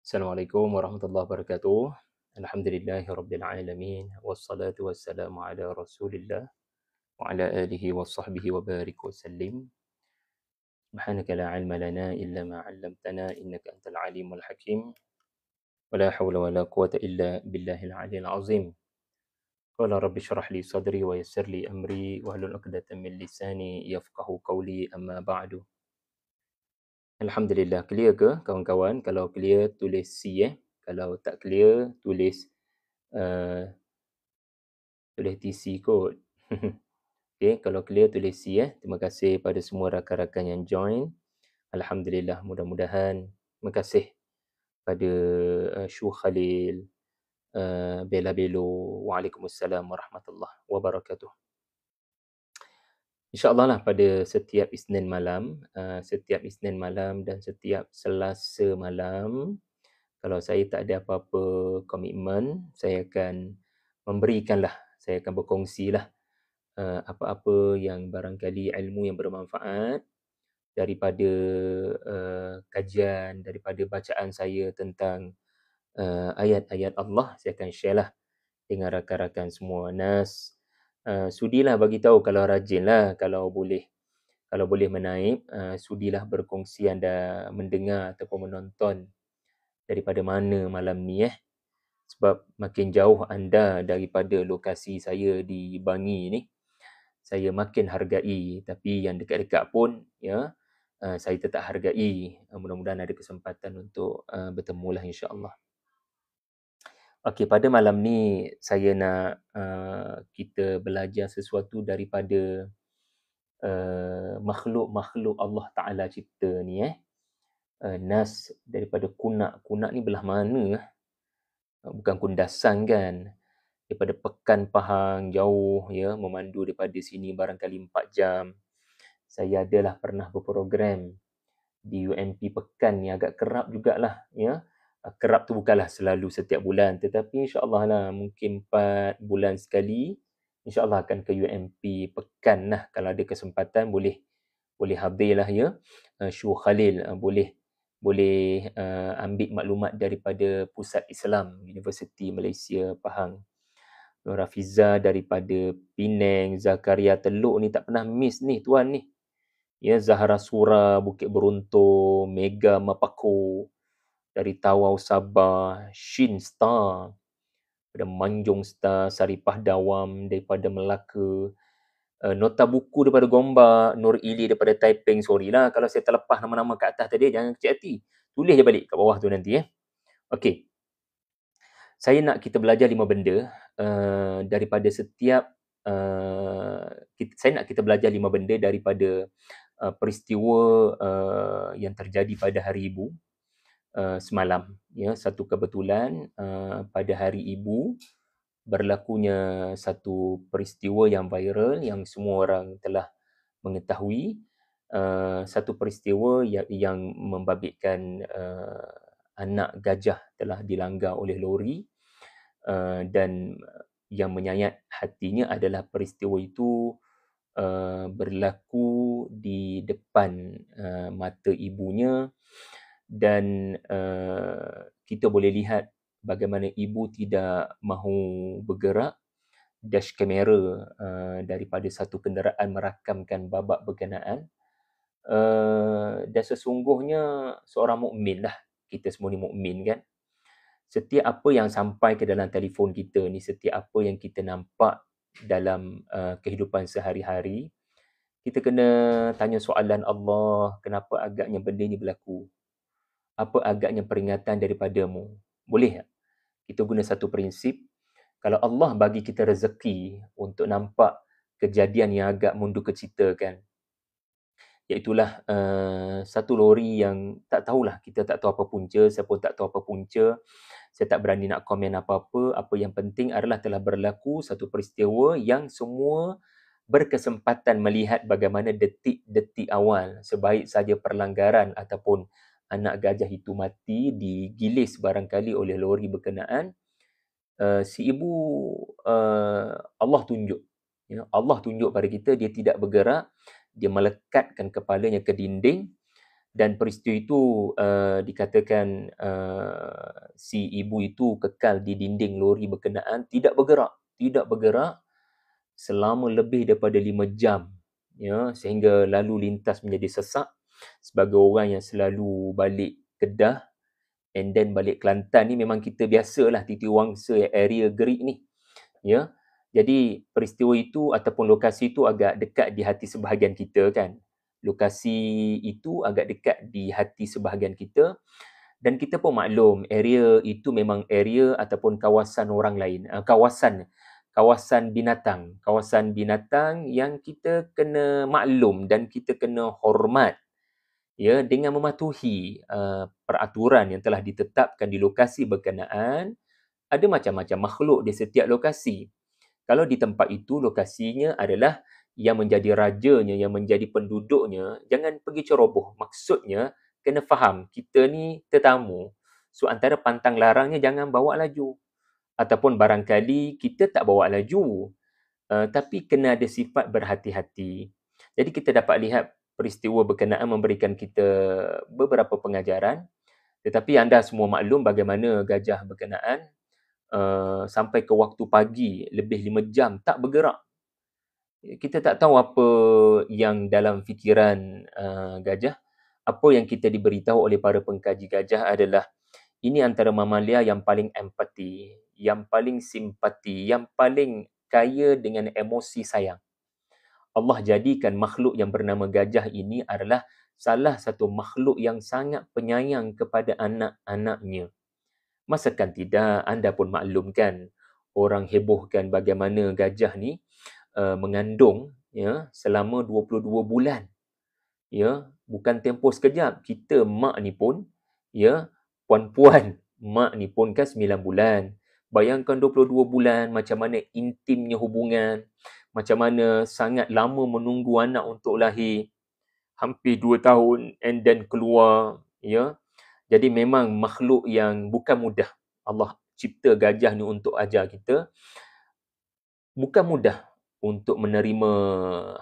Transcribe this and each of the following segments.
Assalamualaikum warahmatullahi wabarakatuh. Alhamdulillahirabbil alamin wassalatu wassalamu ala Rasulillah wa ala alihi wa sahbihi wa barik wa sallim. Subhanaka la ilma lana illa ma 'allamtana innaka antal alimul hakim. Wa la haula wa la quwwata illa billahil aliyil azim. Qala rabbi shrah li sadri wa yassir li amri wa hlul 'uqdatam min lisani yafqahu qawli amma ba'du. Alhamdulillah, clear ke kawan-kawan? Kalau clear tulis C Kalau tak clear tulis tulis TC kot. Okay, kalau clear tulis C Terima kasih pada semua rakan-rakan yang join. Alhamdulillah, mudah-mudahan. Terima kasih pada Shu Khalil, Bella Belo. Waalaikumsalam warahmatullahi wabarakatuh. InsyaAllah lah pada setiap Isnin malam, dan setiap Selasa malam, kalau saya tak ada apa-apa komitmen, saya akan berkongsilah apa-apa yang barangkali ilmu yang bermanfaat daripada kajian, daripada bacaan saya tentang ayat-ayat Allah. Saya akan share lah dengan rakan-rakan semua. Nas, sudilah bagi tahu kalau rajin lah, kalau boleh menaip, sudilah berkongsi anda mendengar ataupun menonton daripada mana malam ni sebab makin jauh anda daripada lokasi saya di Bangi ni, saya makin hargai. Tapi yang dekat-dekat pun saya tetap hargai. Mudah-mudahan ada kesempatan untuk bertemu lah, insya-Allah. Okey, pada malam ni saya nak kita belajar sesuatu daripada makhluk-makhluk Allah Ta'ala cipta ni Nas daripada kunak. Kunak ni belah mana? Bukan Kundasan kan? Daripada Pekan Pahang, jauh memandu daripada sini barangkali 4 jam. Saya adalah pernah berprogram di UMP Pekan ni, agak kerap jugalah kerap tu bukanlah selalu setiap bulan, tetapi insya-Allah lah mungkin 4 bulan sekali insya-Allah akan ke UMP Pekan lah. Kalau ada kesempatan boleh hadir lah Shu Khalil boleh ambil maklumat daripada Pusat Islam Universiti Malaysia Pahang. Rafiza daripada Penang, Zakaria Teluk ni tak pernah miss ni tuan ni. Zahra Sura Bukit Beruntung, Mega Mapako dari Tawau Sabah, Shin Star daripada Manjung Star, Saripah Dawam daripada Melaka, Nota Buku daripada Gombak, Nur Ili daripada Taiping. Sorry lah kalau saya terlepas nama-nama kat atas tadi, jangan kecil hati. Tulis je balik kat bawah tu nanti Okey. Saya nak kita belajar 5 benda daripada setiap saya nak kita belajar 5 benda daripada peristiwa yang terjadi pada hari Ibu semalam. Satu kebetulan pada hari Ibu berlakunya satu peristiwa yang viral, yang semua orang telah mengetahui. Satu peristiwa yang membabitkan anak gajah telah dilanggar oleh lori, dan yang menyayat hatinya adalah peristiwa itu berlaku di depan mata ibunya, dan kita boleh lihat bagaimana ibu tidak mahu bergerak. Dash kamera daripada satu kenderaan merakamkan babak berkenaan. Dan sesungguhnya seorang mukmin lah, kita semua ni mukmin kan. Setiap apa yang sampai ke dalam telefon kita ni, setiap apa yang kita nampak dalam kehidupan sehari-hari, kita kena tanya soalan Allah, kenapa agaknya benda ni berlaku? Apa agaknya peringatan daripadamu? Boleh tak? Kita guna satu prinsip, kalau Allah bagi kita rezeki untuk nampak kejadian yang agak mendukacitakan, iaitulah satu lori yang tak tahulah, kita tak tahu apa punca, saya pun tak tahu apa punca, saya tak berani nak komen apa-apa. Apa yang penting adalah telah berlaku satu peristiwa yang semua berkesempatan melihat bagaimana detik-detik awal, sebaik saja perlanggaran ataupun anak gajah itu mati, digilis barangkali oleh lori berkenaan. Si ibu, Allah tunjuk. Allah tunjuk pada kita, dia tidak bergerak, dia melekatkan kepalanya ke dinding, Dan peristiwa itu dikatakan si ibu itu kekal di dinding lori berkenaan, tidak bergerak selama lebih daripada 5 jam, ya, sehingga lalu lintas menjadi sesak. Sebagai orang yang selalu balik Kedah and then balik Kelantan ni, memang kita biasalah Titiwangsa area Gerik ni, ya. Jadi peristiwa itu ataupun lokasi itu agak dekat di hati sebahagian kita kan. Lokasi itu agak dekat di hati sebahagian kita, dan kita pun maklum area itu memang area ataupun kawasan orang lain, kawasan binatang yang kita kena maklum dan kita kena hormat, ya, dengan mematuhi peraturan yang telah ditetapkan di lokasi berkenaan. Ada macam-macam makhluk di setiap lokasi. Kalau di tempat itu lokasinya adalah yang menjadi rajanya, yang menjadi penduduknya, jangan pergi ceroboh. Maksudnya kena faham kita ni tetamu. So antara pantang larangnya jangan bawa laju. Ataupun barangkali kita tak bawa laju, tapi kena ada sifat berhati-hati. Jadi kita dapat lihat peristiwa berkenaan memberikan kita beberapa pengajaran. Tetapi anda semua maklum bagaimana gajah berkenaan sampai ke waktu pagi lebih 5 jam tak bergerak. Kita tak tahu apa yang dalam fikiran gajah. Apa yang kita diberitahu oleh para pengkaji gajah adalah ini antara mamalia yang paling empati, yang paling simpati, yang paling kaya dengan emosi sayang. Allah jadikan makhluk yang bernama gajah ini adalah salah satu makhluk yang sangat penyayang kepada anak-anaknya. Masakan tidak, anda pun maklumkan, orang hebohkan bagaimana gajah ni mengandung, ya, selama 22 bulan. Ya, bukan tempoh sekejap. Kita mak ni pun, ya, puan-puan, mak ni pun kan 9 bulan. Bayangkan 22 bulan, macam mana intimnya hubungan, macam mana sangat lama menunggu anak untuk lahir, hampir 2 tahun and then keluar, ya. Jadi memang makhluk yang bukan mudah. Allah cipta gajah ni untuk ajar kita. Bukan mudah untuk menerima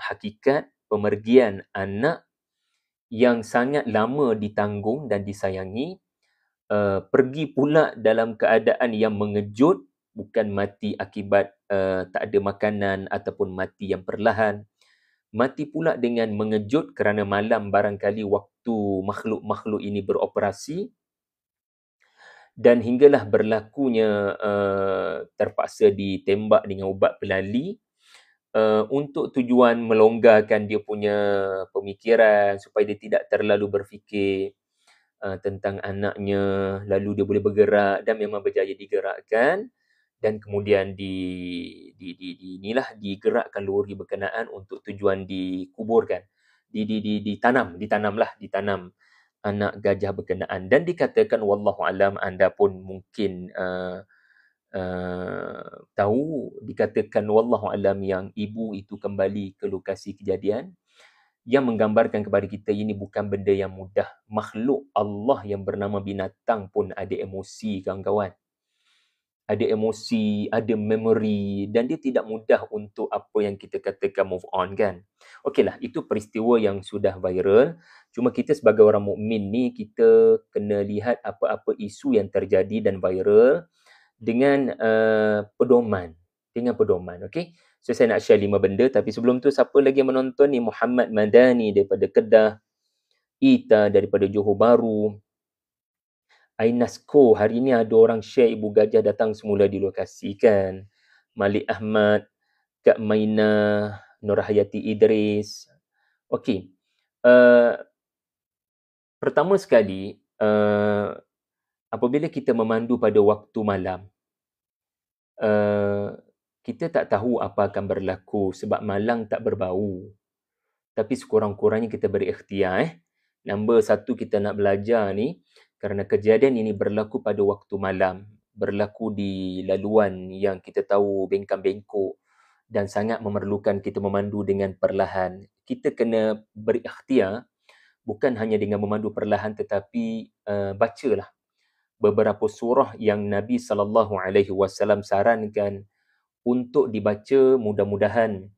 hakikat pemergian anak yang sangat lama ditanggung dan disayangi. Pergi pula dalam keadaan yang mengejut, bukan mati akibat tak ada makanan ataupun mati yang perlahan. Mati pula dengan mengejut kerana malam barangkali waktu makhluk-makhluk ini beroperasi, dan hinggalah berlakunya terpaksa ditembak dengan ubat pelali untuk tujuan melonggarkan dia punya pemikiran supaya dia tidak terlalu berfikir tentang anaknya, lalu dia boleh bergerak, dan memang berjaya digerakkan. Dan kemudian inilah digerakkan lori berkenaan untuk tujuan dikuburkan, ditanam anak gajah berkenaan. Dan dikatakan wallahu alam, anda pun mungkin tahu, dikatakan wallahu alam yang ibu itu kembali ke lokasi kejadian, yang menggambarkan kepada kita ini bukan benda yang mudah. Makhluk Allah yang bernama binatang pun ada emosi, kawan-kawan. Ada emosi, ada memory, dan dia tidak mudah untuk apa yang kita katakan move on kan. Okeylah, itu peristiwa yang sudah viral. Cuma kita sebagai orang mukmin ni, kita kena lihat apa-apa isu yang terjadi dan viral dengan pedoman. Okey. So saya nak share 5 benda, tapi sebelum tu siapa lagi yang menonton ni? Muhammad Madani daripada Kedah, Ita daripada Johor Bahru, Ainasko, hari ni ada orang share ibu gajah datang semula di lokasi kan. Malik Ahmad, Kak Maina, Nurhayati Idris. Okey. Pertama sekali, apabila kita memandu pada waktu malam, kita tak tahu apa akan berlaku sebab malang tak berbau. Tapi sekurang-kurangnya kita berikhtiar. Nombor 1 kita nak belajar ni, kerana kejadian ini berlaku pada waktu malam, berlaku di laluan yang kita tahu bengkang-bengkok dan sangat memerlukan kita memandu dengan perlahan. Kita kena berikhtiar, bukan hanya dengan memandu perlahan, tetapi bacalah beberapa surah yang Nabi SAW sarankan untuk dibaca. Mudah-mudahan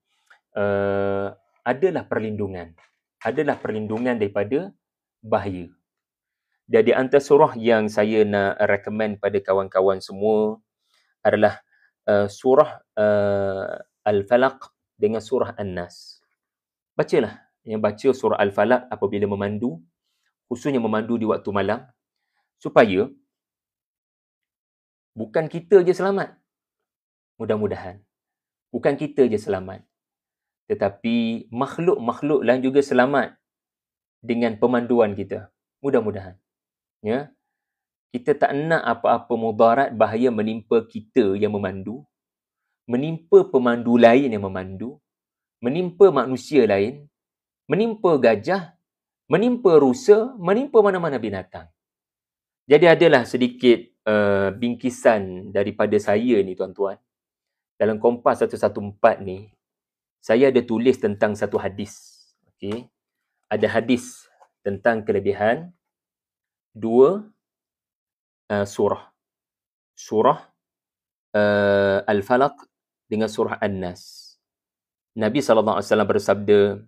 adalah perlindungan daripada bahaya. Dan di antara surah yang saya nak recommend pada kawan-kawan semua adalah surah Al-Falaq dengan surah An-Nas. Bacalah. Yang baca surah Al-Falaq apabila memandu, khususnya memandu di waktu malam, supaya bukan kita je selamat. Mudah-mudahan. Bukan kita je selamat. Tetapi makhluk-makhluk lain juga selamat dengan pemanduan kita. Mudah-mudahan. Ya. Kita tak nak apa-apa mudarat bahaya menimpa kita yang memandu, menimpa pemandu lain yang memandu, menimpa manusia lain, menimpa gajah, menimpa rusa, menimpa mana-mana binatang. Jadi adalah sedikit bingkisan daripada saya ni tuan-tuan. Dalam Kompas 114 ni, saya ada tulis tentang satu hadis. Okey. Ada hadis tentang kelebihan dua surah. Surah Al-Falaq dengan surah An-Nas. Nabi SAW bersabda,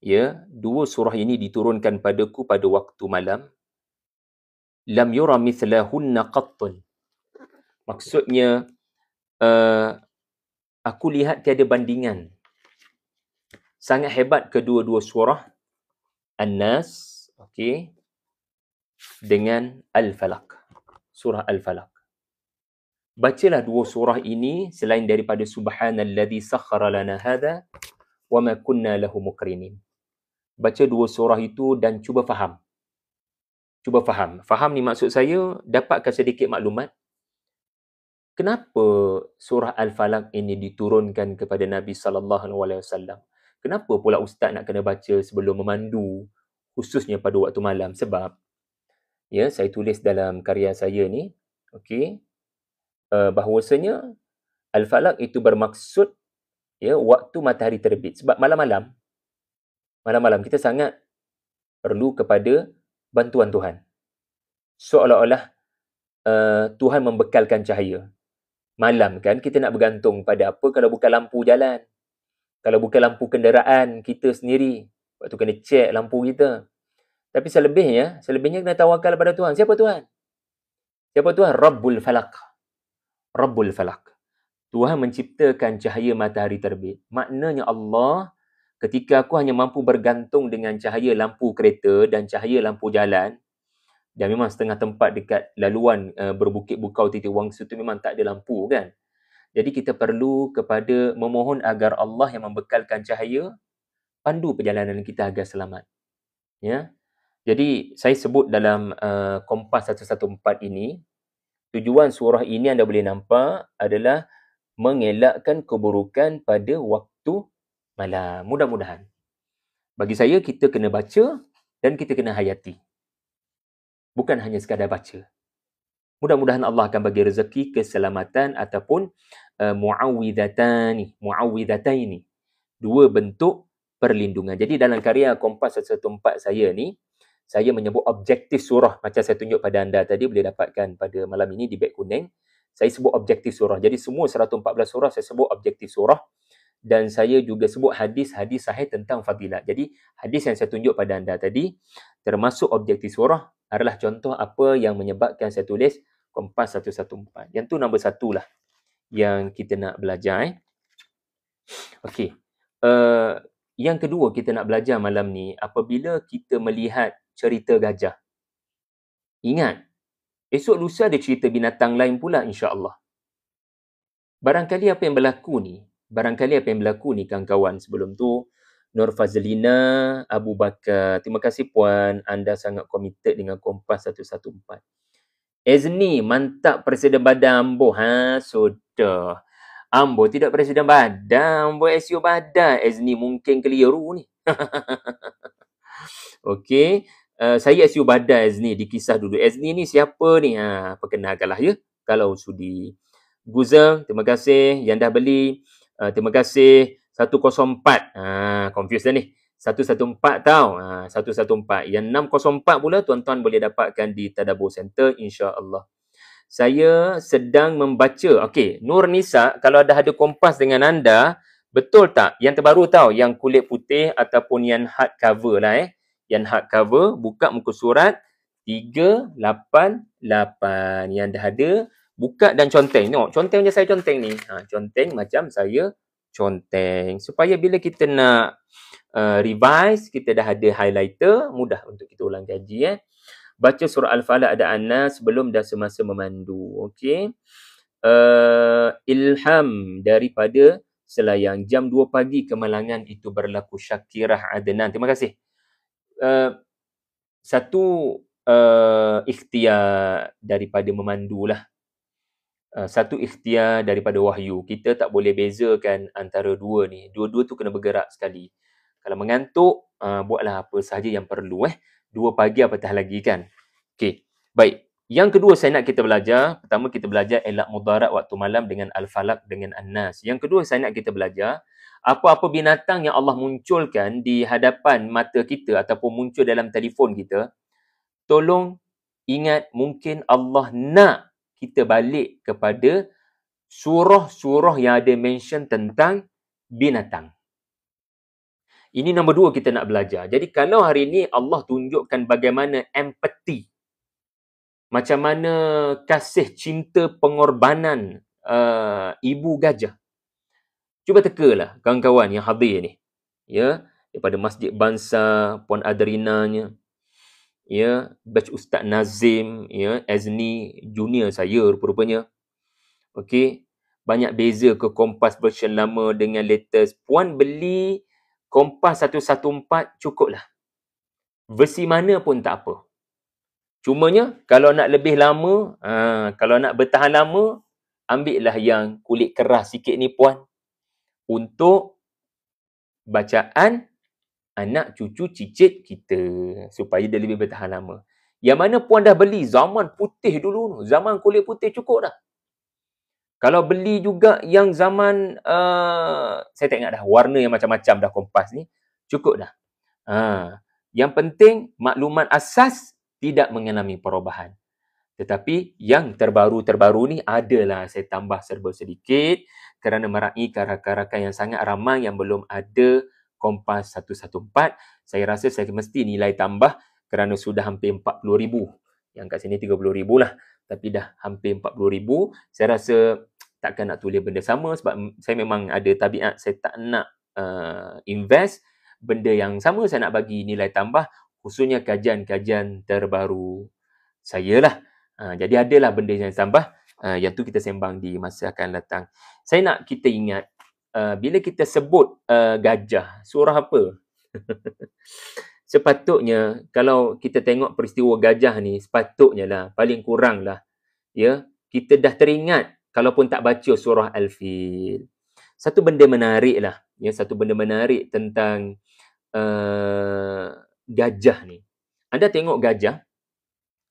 ya, dua surah ini diturunkan padaku pada waktu malam. Lam yura mithlahunna qattun. Maksudnya, aku lihat tiada bandingan. Sangat hebat kedua-dua surah An-Nas, okey, dengan Al-Falaq. Surah Al-Falaq. Bacalah dua surah ini selain daripada subhanalladzi sakhkhara lana hadha wa ma kunna lahu muqrinin. Baca dua surah itu dan cuba faham. Cuba faham. Faham ni maksud saya dapatkan sedikit maklumat. Kenapa surah Al-Falaq ini diturunkan kepada Nabi SAW? Kenapa pula ustaz nak kena baca sebelum memandu, khususnya pada waktu malam? Sebab, ya, saya tulis dalam karya saya ni, okey, bahawasanya Al-Falaq itu bermaksud, ya, waktu matahari terbit. Sebab malam-malam kita sangat perlu kepada bantuan Tuhan. Seolah-olah Tuhan membekalkan cahaya. Malam kan kita nak bergantung pada apa kalau bukan lampu jalan. Kalau bukan lampu kenderaan kita sendiri. Waktu kena cek lampu kita. Tapi selebihnya kena tawakal pada Tuhan. Siapa Tuhan? Siapa Tuhan? Rabbul Falaq. Rabbul Falaq. Tuhan menciptakan cahaya matahari terbit. Maknanya Allah, ketika aku hanya mampu bergantung dengan cahaya lampu kereta dan cahaya lampu jalan, dan memang setengah tempat dekat laluan berbukit bukau titik wangsu tu memang tak ada lampu kan. Jadi kita perlu kepada memohon agar Allah yang membekalkan cahaya pandu perjalanan kita agar selamat. Ya. Jadi saya sebut dalam Kompas 114 ini, tujuan surah ini anda boleh nampak adalah mengelakkan keburukan pada waktu malam. Mudah-mudahan. Bagi saya kita kena baca dan kita kena hayati. Bukan hanya sekadar baca. Mudah-mudahan Allah akan bagi rezeki keselamatan ataupun muawwidhataini. Dua bentuk perlindungan. Jadi dalam karya Kompas 114 saya ni, saya menyebut objektif surah. Macam saya tunjuk pada anda tadi, boleh dapatkan pada malam ini di beg kuning. Saya sebut objektif surah. Jadi semua 114 surah saya sebut objektif surah. Dan saya juga sebut hadis-hadis sahih tentang fadilat. Jadi hadis yang saya tunjuk pada anda tadi, termasuk objektif surah, adalah contoh apa yang menyebabkan saya tulis Kompas 114. Yang tu nombor satu lah yang kita nak belajar. Okey. Yang kedua kita nak belajar malam ni, apabila kita melihat cerita gajah. Ingat, esok lusa ada cerita binatang lain pula insya-Allah. Barangkali apa yang berlaku ni kawan-kawan sebelum tu, Nur Fazlina, Abu Bakar. Terima kasih puan, anda sangat komited dengan Kompas 114. Ezni, mantap Presiden Badan Ambo. Sudah. Ambo tidak Presiden Badan, Ambo SU Badan. Ezni mungkin keliru ni. Okey. Saya SU Badan Ezni, dikisah dulu. Ezni ni siapa ni? Perkenalkanlah ya, kalau sudi. Guza, terima kasih. Yang dah beli, terima kasih. 104. Confused dah ni. 114 tau. 114. Yang 604 pula tuan-tuan boleh dapatkan di Tadabbur Center insya-Allah. Saya sedang membaca. Okey, Nur Nisa, kalau dah ada Kompas dengan anda, betul tak? Yang terbaru tau, yang kulit putih ataupun yang hard cover lah yang hardcover, buka muka surat 388 yang dah ada, buka dan conteng. Tengok, conteng macam saya conteng ni. Conteng macam saya conteng. Supaya bila kita nak revise, kita dah ada highlighter, mudah untuk kita ulang kaji. Baca surah Al-Falaq dan An-Nas sebelum dan semasa memandu. Okey. Ilham daripada Selayang. Jam 2 pagi kemalangan itu berlaku. Syakirah Adnan. Terima kasih. Satu ikhtiar daripada memandulah. Satu ikhtiar daripada wahyu. Kita tak boleh bezakan antara dua ni. Dua-dua tu kena bergerak sekali. Kalau mengantuk, buatlah apa sahaja yang perlu. 2 pagi apatah lagi kan. Okey, baik. Yang kedua saya nak kita belajar, pertama kita belajar elak mudarat waktu malam dengan Al-Falaq dengan An-Nas. Yang kedua saya nak kita belajar, apa-apa binatang yang Allah munculkan di hadapan mata kita ataupun muncul dalam telefon kita, tolong ingat mungkin Allah nak kita balik kepada surah-surah yang ada mention tentang binatang. Ini nombor 2 kita nak belajar. Jadi kalau hari ini Allah tunjukkan bagaimana empathy, macam mana kasih cinta pengorbanan ibu gajah. Cuba tekalah kawan-kawan yang hadir ni. Ya, daripada Masjid Bangsa, Puan Adrinanya, ya, batch Ustaz Nazim, ya, Azni, junior saya rupa-rupanya. Okey, banyak beza ke Kompas version lama dengan latest. Puan beli Kompas 114 cukuplah. Versi mana pun tak apa. Cumanya kalau nak lebih lama, kalau nak bertahan lama, ambillah yang kulit keras sikit ni puan. Untuk bacaan anak cucu cicit kita. Supaya dia lebih bertahan lama. Yang mana puan dah beli zaman putih dulu. Zaman kulit putih cukup dah. Kalau beli juga yang zaman, saya tak ingat dah, warna yang macam-macam dah Kompas ni, cukup dah. Yang penting maklumat asas tidak mengalami perubahan. Tetapi yang terbaru-terbaru ni adalah saya tambah serba sedikit kerana meraih rakan-rakan yang sangat ramai yang belum ada Kompas 114. Saya rasa saya mesti nilai tambah kerana sudah hampir 40,000. Yang kat sini 30,000 lah. Tapi dah hampir 40,000. Saya rasa takkan nak tulis benda sama sebab saya memang ada tabiat saya tak nak invest benda yang sama, saya nak bagi nilai tambah khususnya kajian-kajian terbaru saya lah. Jadi adalah benda yang tambah, yang tu kita sembang di masa akan datang. Saya nak kita ingat, bila kita sebut gajah, surah apa? Sepatutnya, kalau kita tengok peristiwa gajah ni, sepatutnya lah, paling kurang lah, ya, kita dah teringat, kalaupun tak baca surah Al-Fil. Satu benda menarik lah, ya, satu benda menarik tentang gajah ni. Anda tengok gajah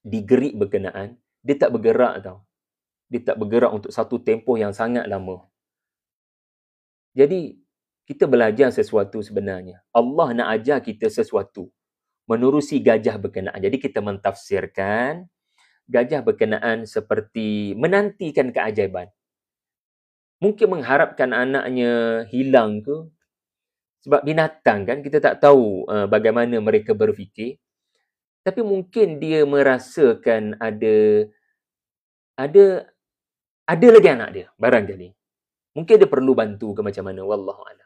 di gerik berkenaan, dia tak bergerak tau. Dia tak bergerak untuk satu tempoh yang sangat lama. Jadi, kita belajar sesuatu sebenarnya. Allah nak ajar kita sesuatu menerusi gajah berkenaan. Jadi, kita mentafsirkan gajah berkenaan seperti menantikan keajaiban. Mungkin mengharapkan anaknya hilang ke? Sebab binatang kan, kita tak tahu bagaimana mereka berfikir. Tapi mungkin dia merasakan ada lagi anak dia, barangkali. Mungkin dia perlu bantu ke macam mana, wallahualam.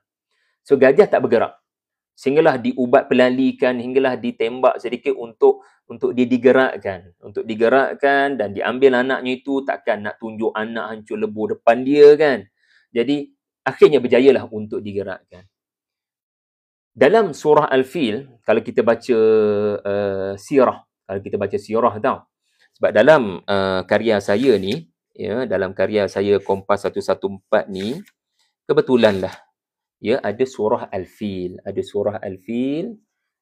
So, gajah tak bergerak. Sehinggalah diubat pelalikan, hinggalah ditembak sedikit untuk dia digerakkan. Untuk digerakkan dan diambil anaknya itu, takkan nak tunjuk anak hancur lebur depan dia kan. Jadi, akhirnya berjayalah untuk digerakkan. Dalam surah Al-Fil, kalau kita baca sirah, tau. Sebab dalam karya saya ni, ya, dalam karya saya Kompas 114 ni, kebetulanlah, ya, ada surah Al-Fil. Ada surah Al-Fil.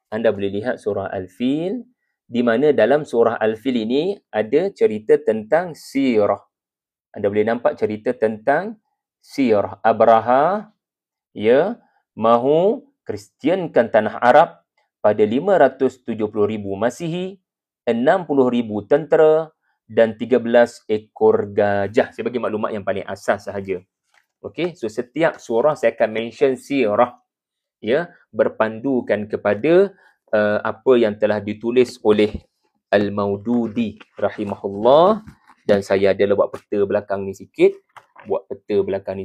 Anda boleh lihat surah Al-Fil, di mana dalam surah Al-Fil ini ada cerita tentang sirah. Anda boleh nampak cerita tentang sirah. Abraha, ya, mahu Kristiankan tanah Arab pada 570,000 Masihi, 60,000 tentera dan 13 ekor gajah. Saya bagi maklumat yang paling asas sahaja. Okey, so setiap surah saya akan mention sirah, ya, berpandukan kepada apa yang telah ditulis oleh Al-Maududi rahimahullah, dan saya adalah buat peta belakang ni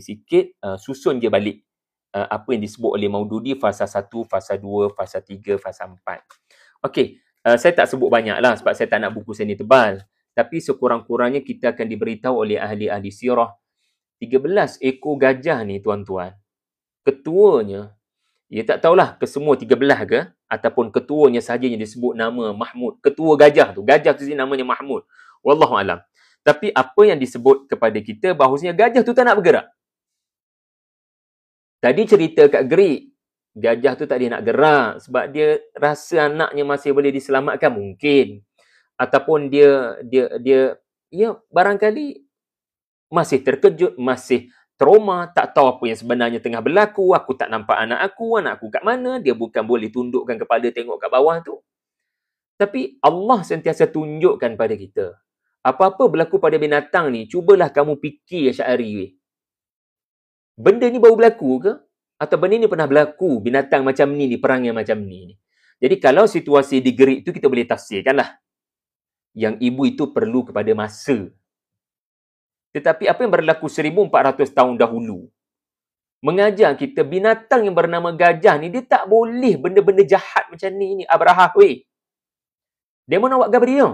sikit, susun je balik apa yang disebut oleh Maududi, fasa 1, fasa 2, fasa 3, fasa 4. Okey, saya tak sebut banyak lah sebab saya tak nak buku saya ni tebal, tapi sekurang-kurangnya kita akan diberitahu oleh ahli-ahli sirah 13 ekor gajah ni tuan-tuan, ketuanya, ya tak tahulah kesemua 13 ke, ataupun ketuanya sahaja yang disebut nama Mahmud. Ketua gajah tu sendiri namanya Mahmud. Wallahualam. Tapi apa yang disebut kepada kita bahawasanya gajah tu tak nak bergerak. Tadi cerita kat Greek, gajah tu tak dia nak gerak sebab dia rasa anaknya masih boleh diselamatkan mungkin. Ataupun dia ya barangkali masih terkejut, masih trauma, tak tahu apa yang sebenarnya tengah berlaku, aku tak nampak anak aku kat mana, dia bukan boleh tundukkan kepala tengok kat bawah tu. Tapi Allah sentiasa tunjukkan pada kita, apa-apa berlaku pada binatang ni, cubalah kamu fikir Asy'ari. Benda ni baru berlaku ke? Atau benda ni pernah berlaku, binatang macam ni, perangai macam ni. Jadi kalau situasi di Greek tu kita boleh tafsirkan lah. Yang ibu itu perlu kepada masa. Tetapi apa yang berlaku 1400 tahun dahulu mengajar kita binatang yang bernama gajah ni, dia tak boleh benda-benda jahat macam ni Abraha weh. Dia mau nak buat gapo dia?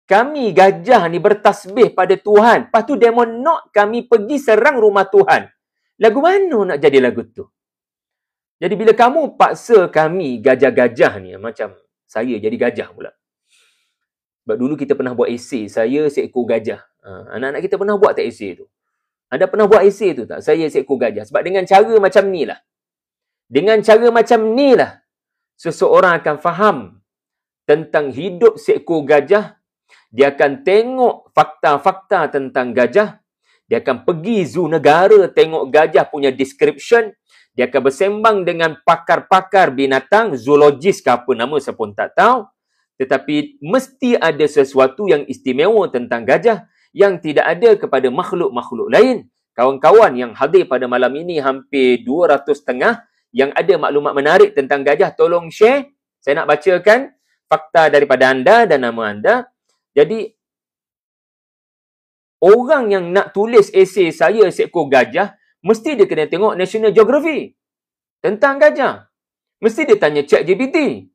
Kami gajah ni bertasbih pada Tuhan. Lepas tu demo nak kami pergi serang rumah Tuhan. Lagu mana nak jadi lagu tu? Jadi bila kamu paksa kami gajah-gajah ni, macam saya jadi gajah pula. Sebab dulu kita pernah buat esei, saya seekor gajah. Anak-anak kita pernah buat tak esei tu? Anda pernah buat esei tu tak? Saya seekor gajah. Sebab dengan cara macam ni lah. Dengan cara macam ni lah, seseorang akan faham tentang hidup seekor gajah. Dia akan tengok fakta-fakta tentang gajah. Dia akan pergi zoo negara tengok gajah punya description. Dia akan bersembang dengan pakar-pakar binatang, zoologis ke apa nama saya pun tak tahu. Tetapi mesti ada sesuatu yang istimewa tentang gajah yang tidak ada kepada makhluk-makhluk lain. Kawan-kawan yang hadir pada malam ini hampir 200 setengah yang ada maklumat menarik tentang gajah, tolong share. Saya nak bacakan fakta daripada anda dan nama anda. Jadi, orang yang nak tulis esei saya seekor gajah, mesti dia kena tengok National Geography tentang gajah. Mesti dia tanya ChatGPT.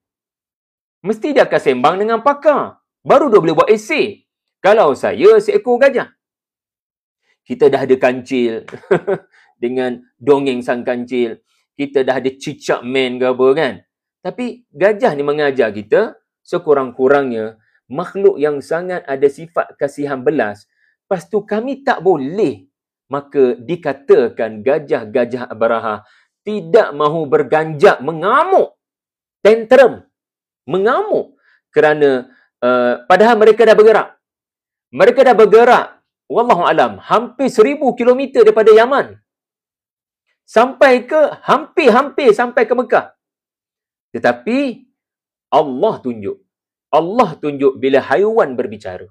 Mesti dia akan sembang dengan pakar. Baru dia boleh buat esei. Kalau saya seekor gajah. Kita dah ada kancil dengan dongeng sang kancil. Kita dah ada cicak man ke apa kan. Tapi gajah ni mengajar kita sekurang-kurangnya makhluk yang sangat ada sifat kasihan belas. Lepas tu kami tak boleh. Maka dikatakan gajah-gajah Abraha tidak mahu berganjak, mengamuk. Tantrum. Mengamuk. Kerana padahal mereka dah bergerak. Mereka dah bergerak. Wallahualam. Hampir 1000 kilometer daripada Yaman. Sampai ke, hampir sampai ke Mekah. Tetapi Allah tunjuk bila haiwan berbicara.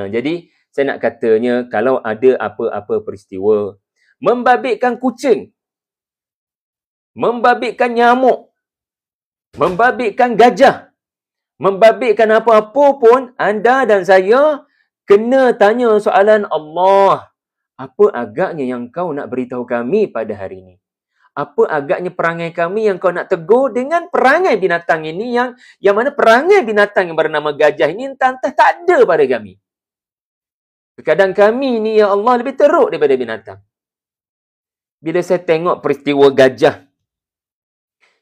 Jadi saya nak katanya kalau ada apa-apa peristiwa membabitkan kucing, membabitkan nyamuk, membabitkan gajah, membabitkan apa-apa pun, anda dan saya kena tanya soalan Allah. Apa agaknya yang kau nak beritahu kami pada hari ini? Apa agaknya perangai kami yang kau nak tegur dengan perangai binatang ini yang mana perangai binatang yang bernama gajah ini entah tak ada pada kami. Kadang kami ni ya Allah lebih teruk daripada binatang. Bila saya tengok peristiwa gajah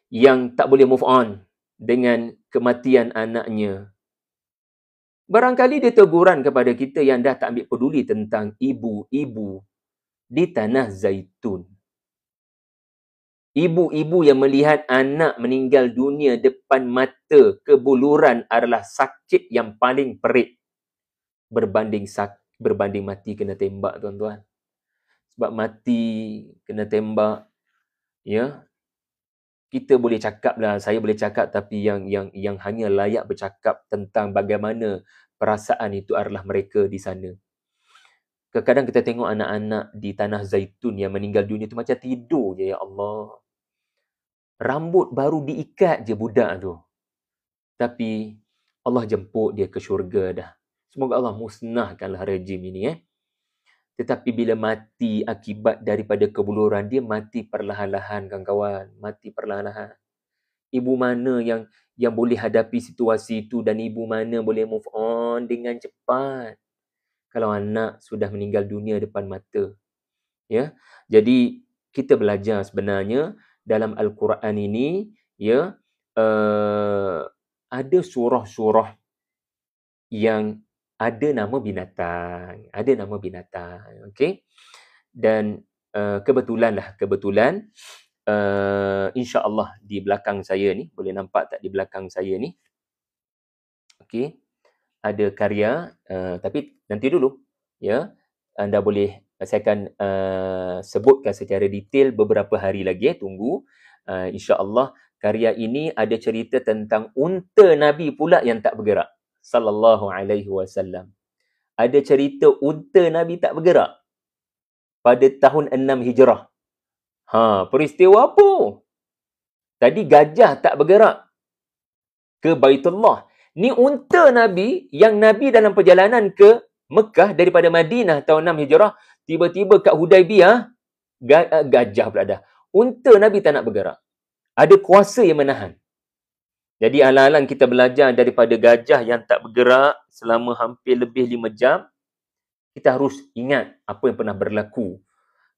yang tak boleh move on dengan kematian anaknya, barangkali dia teguran kepada kita yang dah tak ambil peduli tentang ibu-ibu di Tanah Zaitun. Ibu-ibu yang melihat anak meninggal dunia depan mata, kebuluran adalah sakit yang paling perit. Berbanding mati kena tembak, tuan-tuan. Sebab mati kena tembak, ya. Kita boleh cakap lah, saya boleh cakap, tapi yang hanya layak bercakap tentang bagaimana perasaan itu adalah mereka di sana. Kadang-kadang kita tengok anak-anak di Tanah Zaitun yang meninggal dunia itu macam tidur je, ya Allah. Rambut baru diikat je budak tu. Tapi Allah jemput dia ke syurga dah. Semoga Allah musnahkanlah rejim ini. Tetapi bila mati akibat daripada kebuluran, dia mati perlahan-lahan, kawan-kawan. Mati perlahan-lahan. Ibu mana yang boleh hadapi situasi itu dan ibu mana boleh move on dengan cepat kalau anak sudah meninggal dunia depan mata. Ya. Jadi kita belajar sebenarnya dalam Al-Quran ini, ya, ada surah-surah yang ada nama binatang, okey. Dan kebetulan insya-Allah di belakang saya ni, boleh nampak tak di belakang saya ni? Okey. Ada karya, tapi nanti dulu, ya. Anda boleh, saya akan sebutkan secara detail beberapa hari lagi, tunggu. Insya-Allah karya ini ada cerita tentang unta Nabi pula yang tak bergerak, sallallahu alaihi wasallam. Ada cerita unta Nabi tak bergerak pada tahun 6 Hijrah. Peristiwa apa? Tadi gajah tak bergerak ke Baitullah. Ni unta Nabi, yang Nabi dalam perjalanan ke Mekah daripada Madinah tahun 6 Hijrah, tiba-tiba kat Hudaibiyah, gajah pula dah. Unta Nabi tak nak bergerak. Ada kuasa yang menahan. Jadi alang-alang kita belajar daripada gajah yang tak bergerak selama hampir lebih 5 jam, kita harus ingat apa yang pernah berlaku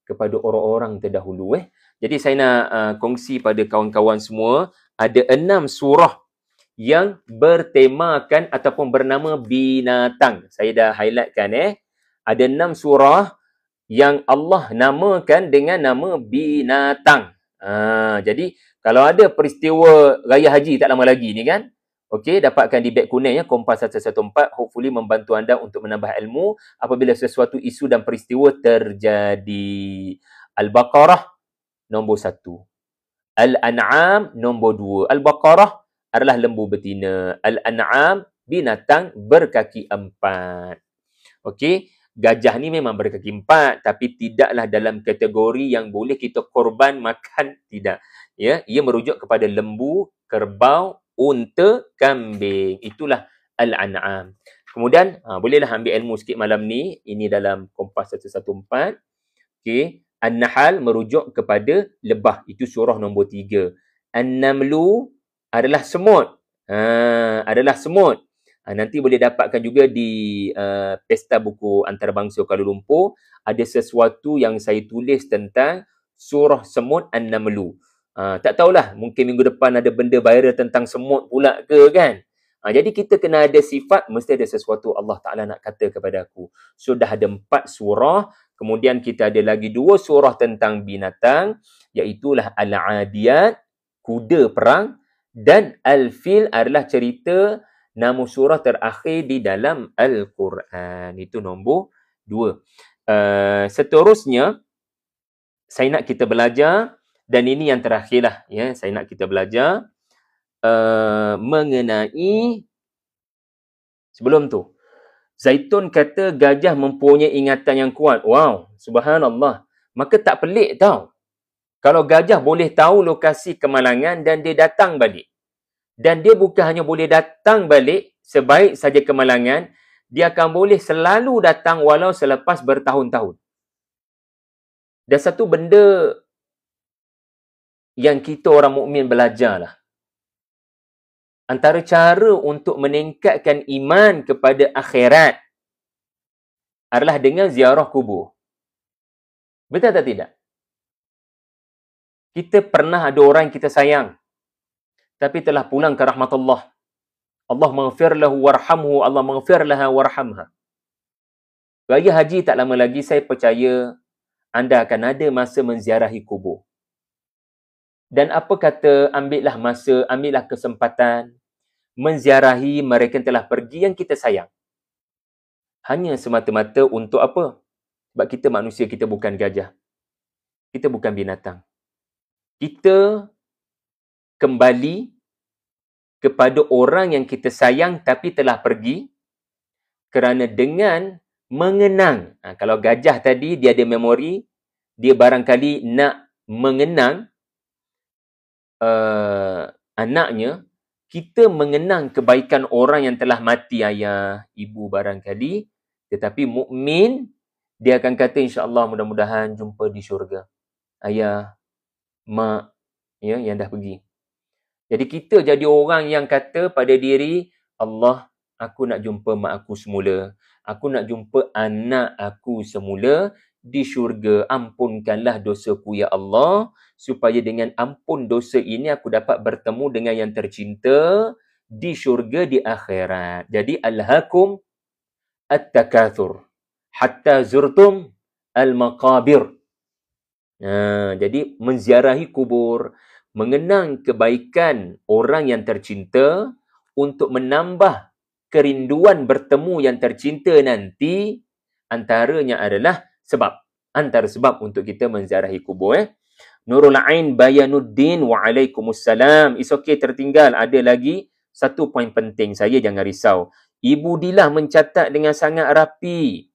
kepada orang-orang terdahulu. Jadi saya nak kongsi pada kawan-kawan semua, ada 6 surah yang bertemakan ataupun bernama binatang. Saya dah highlightkan. Ada 6 surah yang Allah namakan dengan nama binatang. Jadi kalau ada peristiwa Raya Haji tak lama lagi ni kan, okey, dapatkan di beg kuning ya, Kompas 114, hopefully membantu anda untuk menambah ilmu apabila sesuatu isu dan peristiwa terjadi. Al-Baqarah nombor 1, Al-An'am nombor 2. Al-Baqarah adalah lembu betina, Al-An'am binatang berkaki 4. Okey, gajah ni memang berkaki 4, tapi tidaklah dalam kategori yang boleh kita korban makan, tidak. Ya, ia merujuk kepada lembu, kerbau, unta, kambing. Itulah Al-An'am. Kemudian, bolehlah ambil ilmu sikit malam ni. Ini dalam Kompas 114. Okey, An-Nahl merujuk kepada lebah. Itu surah nombor 3. An-Namlu adalah semut. Adalah semut. Nanti boleh dapatkan juga di Pesta Buku Antarabangsa Kuala Lumpur. Ada sesuatu yang saya tulis tentang surah semut An-Namlu. Tak tahulah, mungkin minggu depan ada benda viral tentang semut pula ke kan. Jadi kita kena ada sifat, mesti ada sesuatu Allah Ta'ala nak kata kepada aku. Sudah ada 4 surah, kemudian kita ada lagi 2 surah tentang binatang, iaitulah Al-Adiyat, kuda perang, dan Al-Fil adalah cerita nama surah terakhir di dalam Al-Quran. Itu nombor 2. Seterusnya, saya nak kita belajar, dan ini yang terakhirlah, ya, saya nak kita belajar mengenai, sebelum tu, Zaitun kata gajah mempunyai ingatan yang kuat. Wow, subhanallah. Maka tak pelik tau kalau gajah boleh tahu lokasi kemalangan dan dia datang balik. Dan dia bukan hanya boleh datang balik sebaik saja kemalangan, dia akan boleh selalu datang walau selepas bertahun-tahun. Dan satu benda yang kita orang mukmin belajarlah. Antara cara untuk meningkatkan iman kepada akhirat adalah dengan ziarah kubur. Betul atau tidak? Kita pernah ada orang yang kita sayang, tapi telah pulang ke rahmat Allah. Allah maghfir lahu warhamhu, Allah maghfir laha warhamha. Raya haji tak lama lagi, saya percaya anda akan ada masa menziarahi kubur. Dan apa kata, ambillah masa, ambillah kesempatan menziarahi mereka yang telah pergi yang kita sayang. Hanya semata-mata untuk apa? Sebab kita manusia, kita bukan gajah. Kita bukan binatang. Kita kembali kepada orang yang kita sayang tapi telah pergi, kerana dengan mengenang. Kalau gajah tadi dia ada memori, dia barangkali nak mengenang anaknya, kita mengenang kebaikan orang yang telah mati, ayah, ibu barangkali, tetapi mukmin dia akan kata insya-Allah mudah-mudahan jumpa di syurga. Ayah, mak, ya, yang dah pergi. Jadi kita jadi orang yang kata pada diri, Allah, aku nak jumpa mak aku semula. Aku nak jumpa anak aku semula di syurga. Ampunkanlah dosaku ya Allah, supaya dengan ampun dosa ini aku dapat bertemu dengan yang tercinta di syurga di akhirat. Jadi alhaakum at-takatsur hatta zurtum al-maqabir. Jadi menziarahi kubur, mengenang kebaikan orang yang tercinta untuk menambah kerinduan bertemu yang tercinta nanti, antaranya adalah antara sebab untuk kita menziarahi kubur. Nurul Ain Bayanuddin, waalaikumsalam. It's okay, tertinggal. Ada lagi satu poin penting. Saya jangan risau. Ibu Dilah mencatat dengan sangat rapi.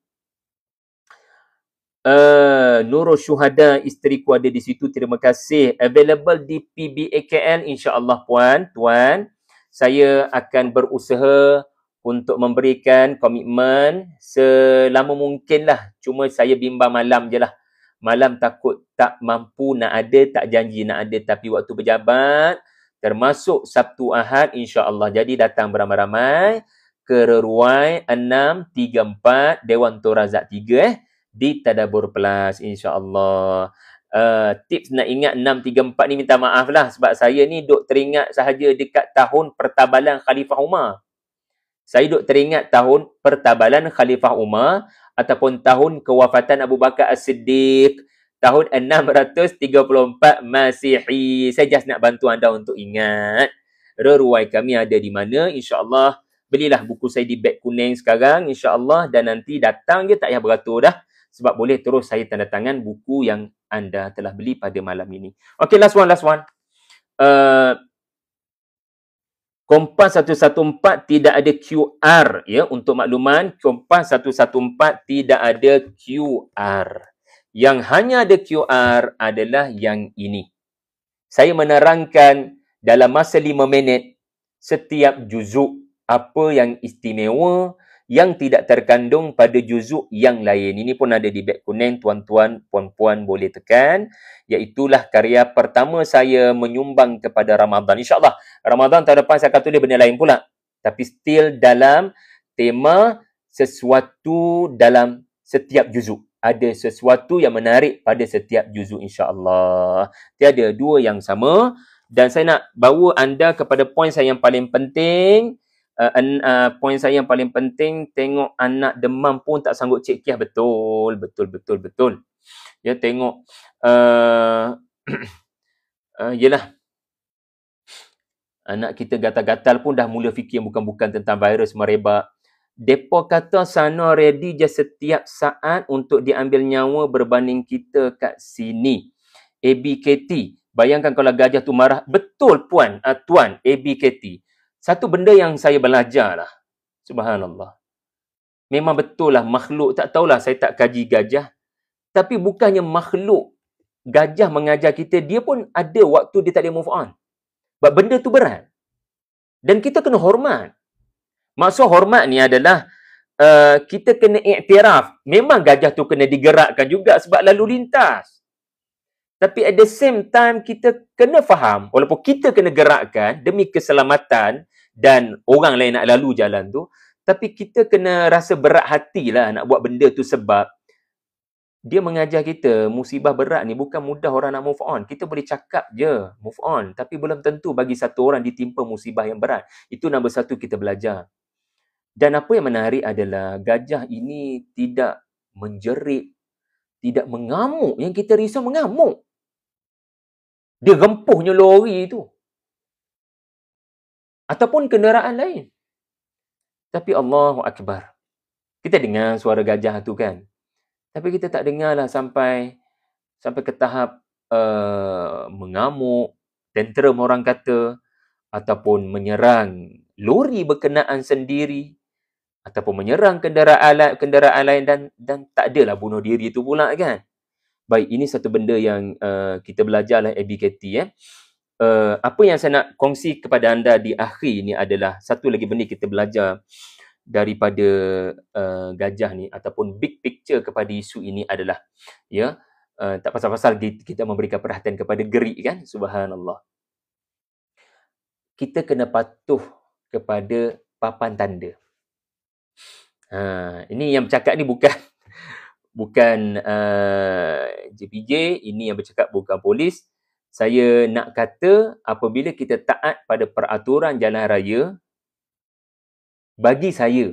Nurul Syuhada, isteriku ada di situ. Terima kasih. Available di PBAKL, insya-Allah tuan. Saya akan berusaha untuk memberikan komitmen selama mungkin lah. Cuma saya bimbang malam je lah. Malam takut tak mampu nak ada, tak janji nak ada. Tapi waktu berjabat, termasuk Sabtu Ahad, insya-Allah. Jadi datang beramai-ramai ke Reruai 634 Dewan Tun Razak 3 di Tadabbur Plus, insya-Allah. Tips nak ingat 634 ni, minta maaf lah sebab saya ni duk teringat sahaja dekat tahun pertabalan Khalifah Umar. Saya duk teringat tahun pertabalan Khalifah Umar ataupun tahun kewafatan Abu Bakar As-Siddiq, tahun 634 Masihi. Saya just nak bantu anda untuk ingat Reruai kami ada di mana. InsyaAllah belilah buku saya di beg kuning sekarang, insyaAllah, dan nanti datang je tak payah beratur dah, sebab boleh terus saya tanda tangan buku yang anda telah beli pada malam ini. Okay, last one. Kompas 114 tidak ada QR, ya, untuk makluman. Kompas 114 tidak ada QR. Yang hanya ada QR adalah yang ini. Saya menerangkan dalam masa 5 minit setiap juzuk apa yang istimewa yang tidak terkandung pada juzuk yang lain. Ini pun ada di beg kuning, tuan-tuan, puan-puan boleh tekan. Iaitulah karya pertama saya menyumbang kepada Ramadan. InsyaAllah, Ramadan tahun depan saya akan tulis benda lain pula. Tapi still dalam tema sesuatu dalam setiap juzuk. Ada sesuatu yang menarik pada setiap juzuk, insyaAllah. Tiada dua yang sama. Dan saya nak bawa anda kepada poin saya yang paling penting. Poin saya yang paling penting, tengok anak demam pun tak sanggup cek kiah. Betul. Ya, tengok yelah, anak kita gatal-gatal pun dah mula fikir bukan-bukan tentang virus merebak. Depa kata sana ready je setiap saat untuk diambil nyawa berbanding kita kat sini. ABKT, bayangkan kalau gajah tu marah. Betul puan, tuan ABKT. Satu benda yang saya belajar lah, subhanallah. Memang betul lah makhluk, tak tahulah, saya tak kaji gajah. Tapi bukannya makhluk gajah mengajar kita, dia pun ada waktu dia tak boleh move on. Sebab benda tu berat. Dan kita kena hormat. Maksud hormat ni adalah kita kena iktiraf. Memang gajah tu kena digerakkan juga sebab lalu lintas. Tapi at the same time, kita kena faham, walaupun kita kena gerakkan demi keselamatan dan orang lain nak lalu jalan tu, tapi kita kena rasa berat hati lah nak buat benda tu sebab dia mengajar kita musibah berat ni bukan mudah orang nak move on. Kita boleh cakap je move on, tapi belum tentu bagi satu orang ditimpa musibah yang berat. Itu nombor satu kita belajar. Dan apa yang menarik adalah gajah ini tidak menjerit, tidak mengamuk. Yang kita risau mengamuk. Dia rempuhnya lori tu. Ataupun kenderaan lain. Tapi Allahu Akbar. Kita dengar suara gajah tu kan. Tapi kita tak dengarlah sampai ke tahap mengamuk, tantrum orang kata, ataupun menyerang lori berkenaan sendiri, ataupun menyerang kenderaan lain dan tak adalah bunuh diri tu pula kan. Baik, ini satu benda yang kita belajarlah ABKT. apa yang saya nak kongsi kepada anda di akhir ni adalah satu lagi benda kita belajar daripada gajah ni ataupun big picture kepada isu ini adalah ya tak pasal-pasal kita memberikan perhatian kepada gerik kan, subhanallah. Kita kena patuh kepada papan tanda. Ini yang bercakap ni bukan JPJ, ini yang bercakap bukan polis. Saya nak kata apabila kita taat pada peraturan jalan raya, bagi saya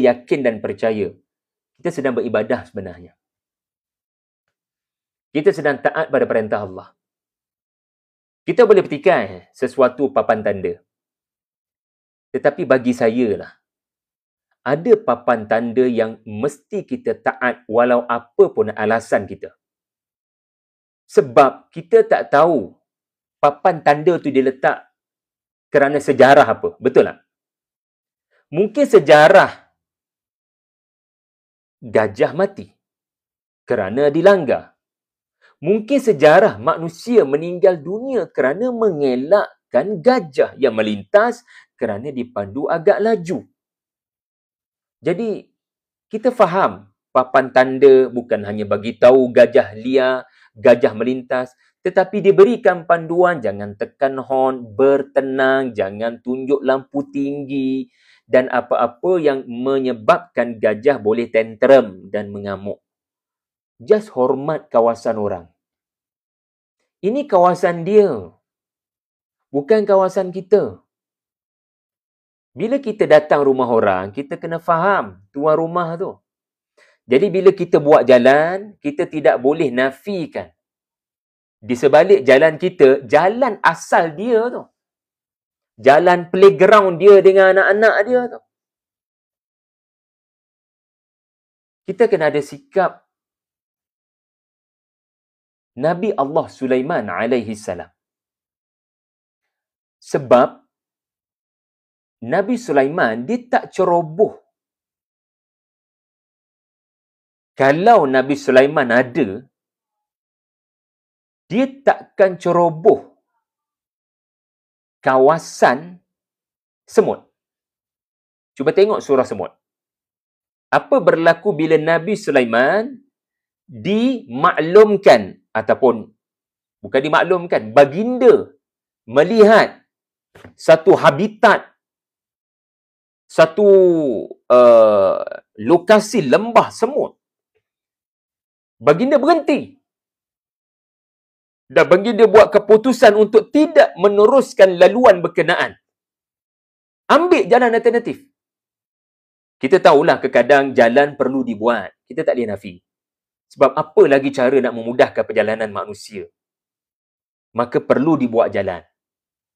yakin dan percaya, kita sedang beribadah sebenarnya. Kita sedang taat pada perintah Allah. Kita boleh petikai sesuatu papan tanda. Tetapi bagi saya lah, ada papan tanda yang mesti kita taat walau apa pun alasan kita. Sebab kita tak tahu papan tanda tu diletak kerana sejarah apa. Betul tak? Mungkin sejarah gajah mati kerana dilanggar. Mungkin sejarah manusia meninggal dunia kerana mengelakkan gajah yang melintas kerana dipandu agak laju. Jadi, kita faham papan tanda bukan hanya bagi tahu gajah liar, gajah melintas, tetapi diberikan panduan jangan tekan horn, bertenang, jangan tunjuk lampu tinggi dan apa-apa yang menyebabkan gajah boleh tantrum dan mengamuk. Just hormat kawasan orang. Ini kawasan dia, bukan kawasan kita. Bila kita datang rumah orang, kita kena faham tuan rumah tu. Jadi bila kita buat jalan, kita tidak boleh nafikan di sebalik jalan kita, jalan asal dia tu. Jalan playground dia dengan anak-anak dia tu. Kita kena ada sikap Nabi Allah Sulaiman alaihi salam. Sebab Nabi Sulaiman dia tak ceroboh. Kalau Nabi Sulaiman ada, dia takkan ceroboh kawasan semut. Cuba tengok surah Semut. Apa berlaku bila Nabi Sulaiman dimaklumkan ataupun bukan dimaklumkan, baginda melihat satu habitat, satu lokasi lembah semut. Baginda berhenti. Dan baginda buat keputusan untuk tidak meneruskan laluan berkenaan. Ambil jalan alternatif. Kita tahulah kadang jalan perlu dibuat. Kita tak boleh nafi. Sebab apa lagi cara nak memudahkan perjalanan manusia? Maka perlu dibuat jalan.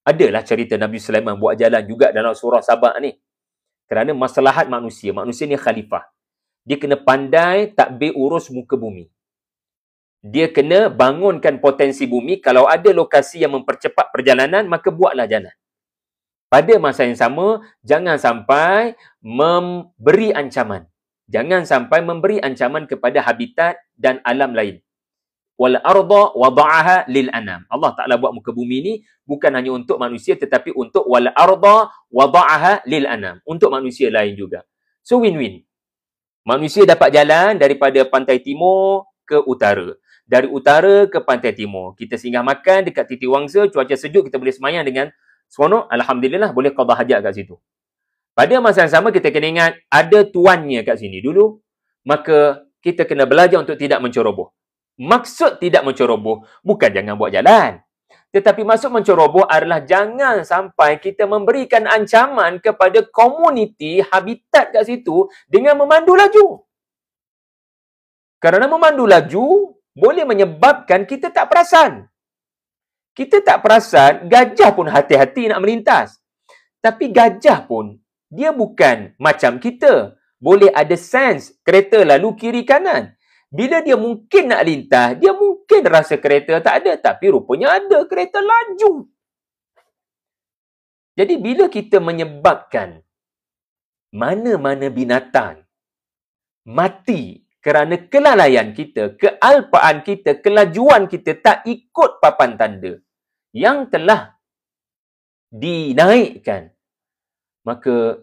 Adalah cerita Nabi Sulaiman buat jalan juga dalam surah Sabah ni. Kerana maslahat manusia. Manusia ni khalifah. Dia kena pandai tadbir urus muka bumi. Dia kena bangunkan potensi bumi. Kalau ada lokasi yang mempercepat perjalanan, maka buatlah jalan. Pada masa yang sama, jangan sampai memberi ancaman. Jangan sampai memberi ancaman kepada habitat dan alam lain. Wal arda wada'aha lil anam. Allah Ta'ala buat muka bumi ni bukan hanya untuk manusia tetapi untuk wal arda wada'aha lil anam. Untuk manusia lain juga. So win-win. Manusia dapat jalan daripada pantai timur ke utara. Dari utara ke pantai timur. Kita singgah makan dekat Titi Wangsa, cuaca sejuk, kita boleh semayang dengan seronok. Alhamdulillah boleh qada hajat kat situ. Pada masa yang sama kita kena ingat ada tuannya kat sini dulu. Maka kita kena belajar untuk tidak menceroboh. Maksud tidak menceroboh bukan jangan buat jalan. Tetapi maksud menceroboh adalah jangan sampai kita memberikan ancaman kepada komuniti habitat kat situ dengan memandu laju. Kerana memandu laju boleh menyebabkan kita tak perasan. Kita tak perasan, gajah pun hati-hati nak melintas. Tapi gajah pun dia bukan macam kita. Boleh ada sense kereta lalu kiri kanan. Bila dia mungkin nak lintas, dia mungkin rasa kereta tak ada. Tapi rupanya ada kereta laju. Jadi bila kita menyebabkan mana-mana binatang mati kerana kelalaian kita, kealpaan kita, kelajuan kita tak ikut papan tanda. yang telah dinaikkan, maka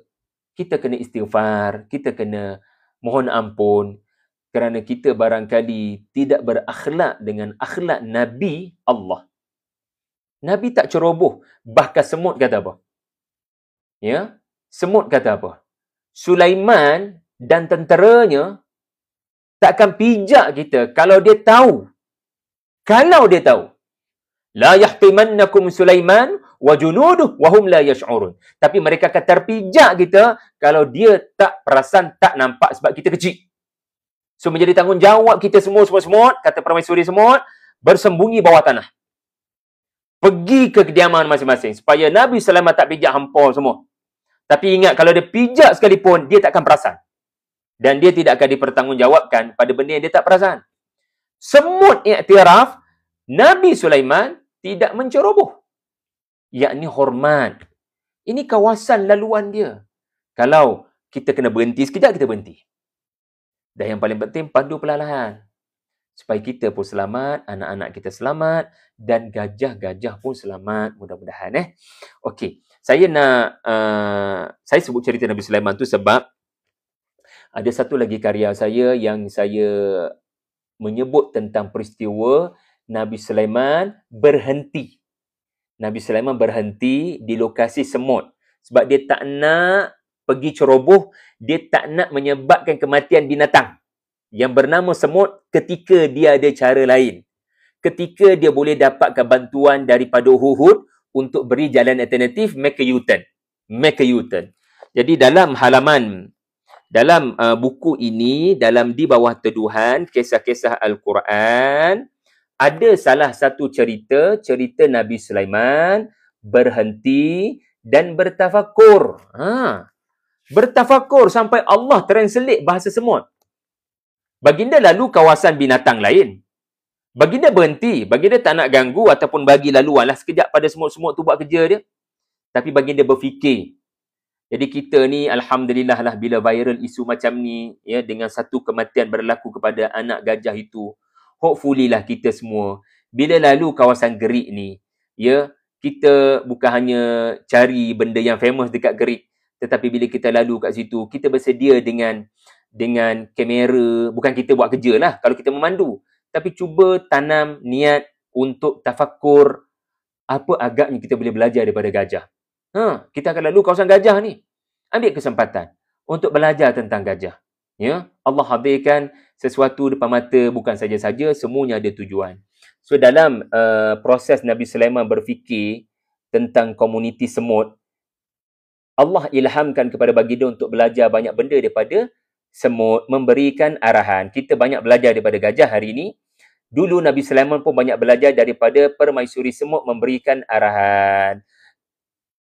kita kena istighfar, kita kena mohon ampun kerana kita barangkali tidak berakhlak dengan akhlak Nabi Allah. Nabi tak ceroboh. Bahkan semut kata apa? Ya, semut kata apa? Sulaiman dan tenteranya takkan pijak kita kalau dia tahu. Kalau dia tahu. La yahtimannakum Sulaiman wa junuduh wa hum la yash'urun. Tapi mereka akan terpijak kita kalau dia tak perasan, tak nampak sebab kita kecil. So menjadi tanggungjawab kita semut, kata permaisuri semut, bersembunyi bawah tanah. Pergi ke kediaman masing-masing supaya Nabi Sulaiman tak pijak hampa semua. Tapi ingat, kalau dia pijak sekalipun, dia takkan perasan. Dan dia tidak akan dipertanggungjawabkan pada benda yang dia tak perasan. Semut iktiraf, Nabi Sulaiman tidak menceroboh. Yakni hormat. Ini kawasan laluan dia. Kalau kita kena berhenti sekejap, kita berhenti. Dan yang paling penting, pandu perlahan. Supaya kita pun selamat, anak-anak kita selamat, dan gajah-gajah pun selamat, mudah-mudahan. Okey, saya nak, saya sebut cerita Nabi Sulaiman tu sebab ada satu lagi karya saya yang saya menyebut tentang peristiwa Nabi Sulaiman berhenti. Nabi Sulaiman berhenti di lokasi semut. Sebab dia tak nak pergi ceroboh, dia tak nak menyebabkan kematian binatang yang bernama semut ketika dia ada cara lain. Ketika dia boleh dapatkan bantuan daripada Hudhud untuk beri jalan alternatif, make a U-turn. Make a U-turn. Jadi dalam halaman, dalam buku ini, dalam di bawah teduhan, kisah-kisah Al-Quran, ada salah satu cerita Nabi Sulaiman berhenti dan bertafakur. Bertafakur sampai Allah translate bahasa semut. Baginda lalu kawasan binatang lain. Baginda berhenti. Baginda tak nak ganggu ataupun bagi laluan lah sekejap pada semut-semut tu buat kerja dia. Tapi baginda berfikir. Jadi kita ni alhamdulillah lah bila viral isu macam ni, ya, dengan satu kematian berlaku kepada anak gajah itu. Hopefully lah kita semua, bila lalu kawasan Gerik ni, ya, kita bukan hanya cari benda yang famous dekat Gerik, tetapi bila kita lalu kat situ, kita bersedia dengan kamera. Bukan kita buat kerja lah kalau kita memandu, tapi cuba tanam niat untuk tafakur apa agaknya kita boleh belajar daripada gajah. Kita akan lalu kawasan gajah ni. Ambil kesempatan untuk belajar tentang gajah. Ya, Allah hadirkan sesuatu depan mata bukan saja-saja, semuanya ada tujuan. So dalam proses Nabi Sulaiman berfikir tentang komuniti semut, Allah ilhamkan kepada baginda untuk belajar banyak benda daripada semut, memberikan arahan. Kita banyak belajar daripada gajah hari ini. Dulu Nabi Sulaiman pun banyak belajar daripada permaisuri semut, memberikan arahan.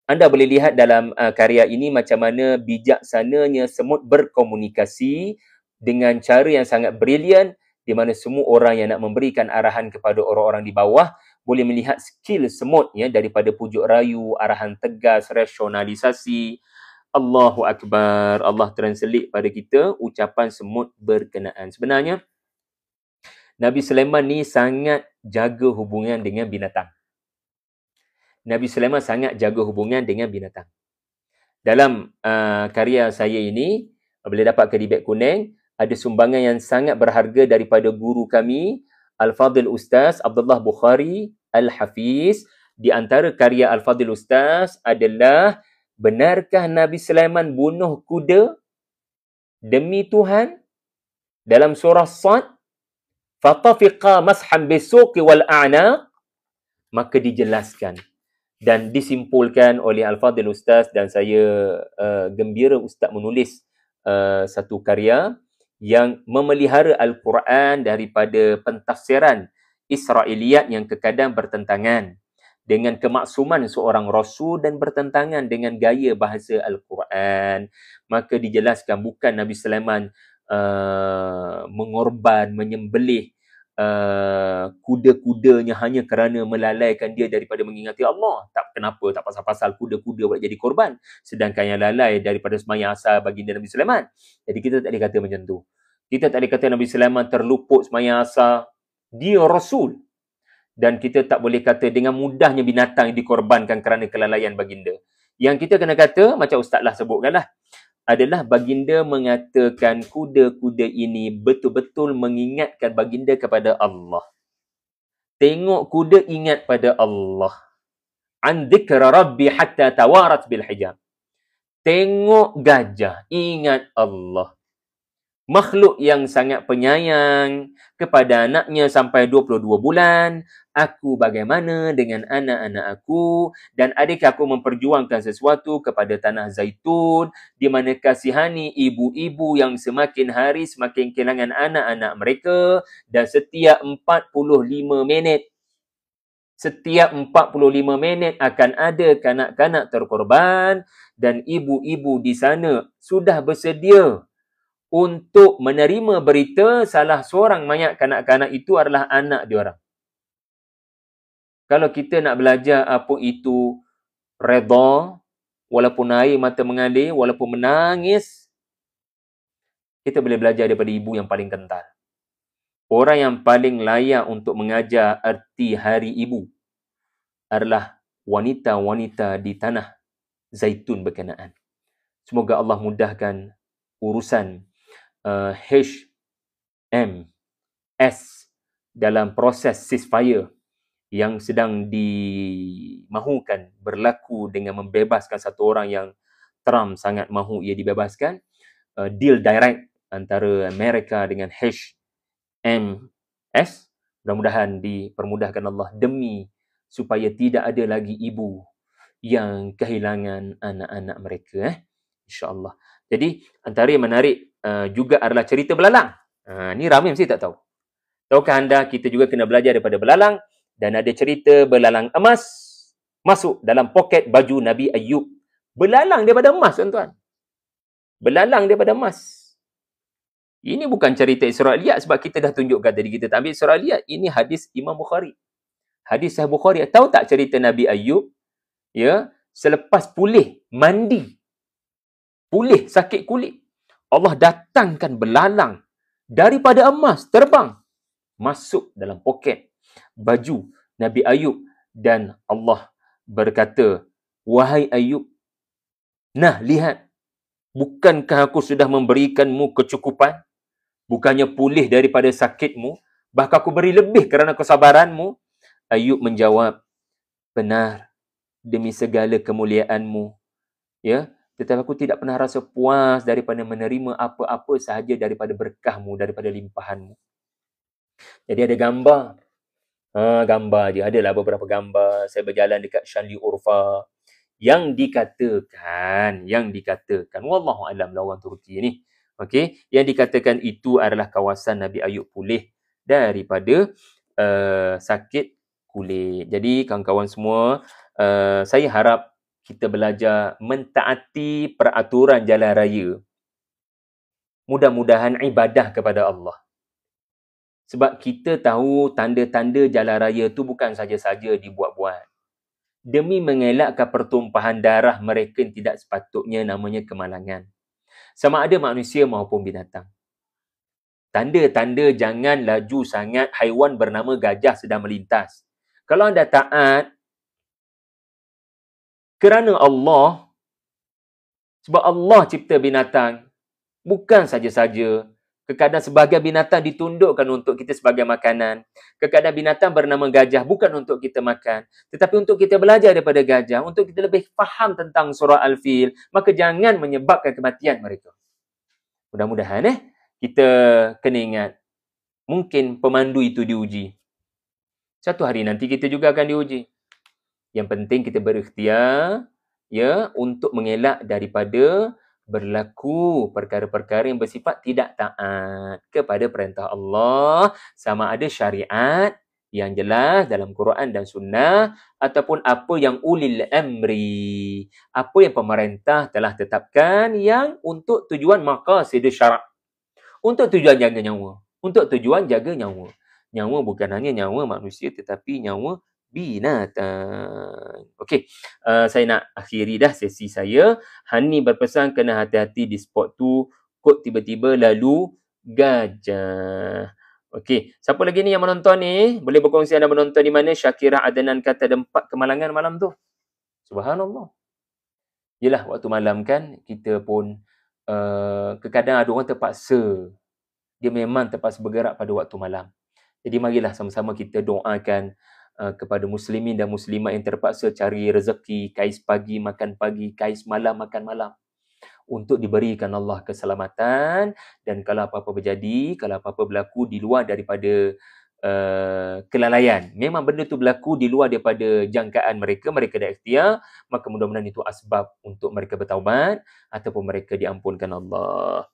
Anda boleh lihat dalam karya ini macam mana bijaksananya semut berkomunikasi dengan cara yang sangat brilian, di mana semua orang yang nak memberikan arahan kepada orang-orang di bawah boleh melihat skill semut, ya, daripada pujuk rayu, arahan tegas, rasionalisasi. Allahu Akbar. Allah translate pada kita ucapan semut berkenaan. Sebenarnya Nabi Sulaiman ni sangat jaga hubungan dengan binatang. Nabi Sulaiman sangat jaga hubungan dengan binatang. Dalam karya saya ini, boleh dapatkan di beg kuning, ada sumbangan yang sangat berharga daripada guru kami, Al-Fadhil Ustaz Abdullah Bukhari Al-Hafiz. Di antara karya Al-Fadhil Ustaz adalah, benarkah Nabi Sulaiman bunuh kuda demi Tuhan? Dalam surah Sad, fatafiqa mashan bisuqi wal a'naq, maka dijelaskan dan disimpulkan oleh Al-Fadhil Ustaz, dan saya gembira Ustaz menulis satu karya yang memelihara Al-Quran daripada pentafsiran Israiliyat yang terkadang bertentangan dengan kemaksuman seorang Rasul dan bertentangan dengan gaya bahasa Al-Quran. Maka dijelaskan bukan Nabi Sulaiman mengorban, menyembelih kuda-kudanya hanya kerana melalaikan dia daripada mengingati Allah. Tak kenapa, tak pasal-pasal kuda-kuda buat jadi korban, sedangkan yang lalai daripada sembahyang asar baginda Nabi Sulaiman. Jadi kita tak boleh kata macam tu. Kita tak boleh kata Nabi Sulaiman terluput sembahyang asar. Dia Rasul. Dan kita tak boleh kata dengan mudahnya binatang dikorbankan kerana kelalaian baginda. Yang kita kena kata, macam Ustaz lah sebutkanlah, adalah baginda mengatakan kuda-kuda ini betul-betul mengingatkan baginda kepada Allah. Tengok kuda ingat pada Allah. An dzikra rabbi hatta tawarat bil hijab. Tengok gajah ingat Allah. Makhluk yang sangat penyayang kepada anaknya sampai 22 bulan. Aku bagaimana dengan anak-anak aku, dan adakah aku memperjuangkan sesuatu kepada tanah zaitun di mana kasihani ibu-ibu yang semakin hari semakin kehilangan anak-anak mereka, dan setiap 45 minit akan ada kanak-kanak terkorban, dan ibu-ibu di sana sudah bersedia untuk menerima berita salah seorang mayat kanak-kanak itu adalah anak diorang. Kalau kita nak belajar apa itu redha, walaupun air mata mengalir, walaupun menangis, kita boleh belajar daripada ibu yang paling kental. Orang yang paling layak untuk mengajar erti hari ibu adalah wanita-wanita di tanah zaitun berkenaan. Semoga Allah mudahkan urusan HMS dalam proses ceasefire yang sedang dimahukan berlaku dengan membebaskan satu orang yang Trump sangat mahu ia dibebaskan. Deal direct antara Amerika dengan HMS. Mudah-mudahan dipermudahkan Allah demi supaya tidak ada lagi ibu yang kehilangan anak-anak mereka. InsyaAllah. Jadi antara yang menarik juga adalah cerita belalang. Ni ramai mesti tak tahu. Tahukah anda kita juga kena belajar daripada belalang, dan ada cerita belalang emas masuk dalam poket baju Nabi Ayub. Belalang daripada emas, tuan-tuan. Belalang daripada emas. Ini bukan cerita Israiliyat sebab kita dah tunjukkan tadi kita tak ambil Israiliyat. Ini hadis Imam Bukhari. Hadis Sahih Bukhari. Tahu tak cerita Nabi Ayub? Ya, selepas pulih, mandi, pulih sakit kulit, Allah datangkan belalang daripada emas terbang masuk dalam poket baju Nabi Ayub, dan Allah berkata, wahai Ayub, nah lihat, bukankah aku sudah memberikanmu kecukupan? Bukannya pulih daripada sakitmu, bahkan aku beri lebih kerana kesabaranmu? Ayub menjawab, benar, demi segala kemuliaanmu, ya, tetapi aku tidak pernah rasa puas daripada menerima apa-apa sahaja daripada berkahmu, daripada limpahanmu. Jadi ada gambar. Gambar dia. Adalah beberapa gambar. Saya berjalan dekat Shanli Urfa. Yang dikatakan, wallahu alam lawan Turki ni. Okey, yang dikatakan itu adalah kawasan Nabi Ayub pulih daripada sakit kulit. Jadi kawan-kawan semua, saya harap kita belajar mentaati peraturan jalan raya. Mudah-mudahan ibadah kepada Allah. Sebab kita tahu tanda-tanda jalan raya tu bukan saja-saja dibuat-buat. Demi mengelakkan pertumpahan darah mereka yang tidak sepatutnya, namanya kemalangan. Sama ada manusia maupun binatang. Tanda-tanda jangan laju sangat haiwan bernama gajah sedang melintas. Kalau anda taat kerana Allah, sebab Allah cipta binatang, bukan saja-saja. Kadang-kadang sebahagian binatang ditundukkan untuk kita sebagai makanan. Kadang-kadang binatang bernama gajah bukan untuk kita makan, tetapi untuk kita belajar daripada gajah, untuk kita lebih faham tentang surah Al-Fil, maka jangan menyebabkan kematian mereka. Mudah-mudahan kita kena ingat, mungkin pemandu itu diuji. Satu hari nanti kita juga akan diuji. Yang penting kita berikhtiar, ya, untuk mengelak daripada berlaku perkara-perkara yang bersifat tidak taat kepada perintah Allah, sama ada syariat yang jelas dalam Quran dan Sunnah, ataupun apa yang ulil amri, apa yang pemerintah telah tetapkan yang untuk tujuan maqasid syarak, untuk tujuan jaga nyawa, untuk tujuan jaga nyawa. Nyawa bukan hanya nyawa manusia tetapi nyawa binatang. Okey, saya nak akhiri dah sesi saya. Hani berpesan kena hati-hati di spot tu, kot tiba-tiba lalu gajah. Okey, siapa lagi ni yang menonton ni? Boleh berkongsi anda menonton di mana? Syakirah Adnan kata ada 4 kemalangan malam tu. Subhanallah. Yelah, waktu malam kan, kita pun kadang ada orang terpaksa. Dia memang terpaksa bergerak pada waktu malam. Jadi marilah sama-sama kita doakan kepada muslimin dan muslimat yang terpaksa cari rezeki, kais pagi makan pagi, kais malam makan malam. Untuk diberikan Allah keselamatan, dan kalau apa-apa berjadi, kalau apa-apa berlaku di luar daripada kelalaian, memang benda tu berlaku di luar daripada jangkaan mereka, mereka dah ikhtiar, maka mudah-mudahan itu asbab untuk mereka bertaubat ataupun mereka diampunkan Allah.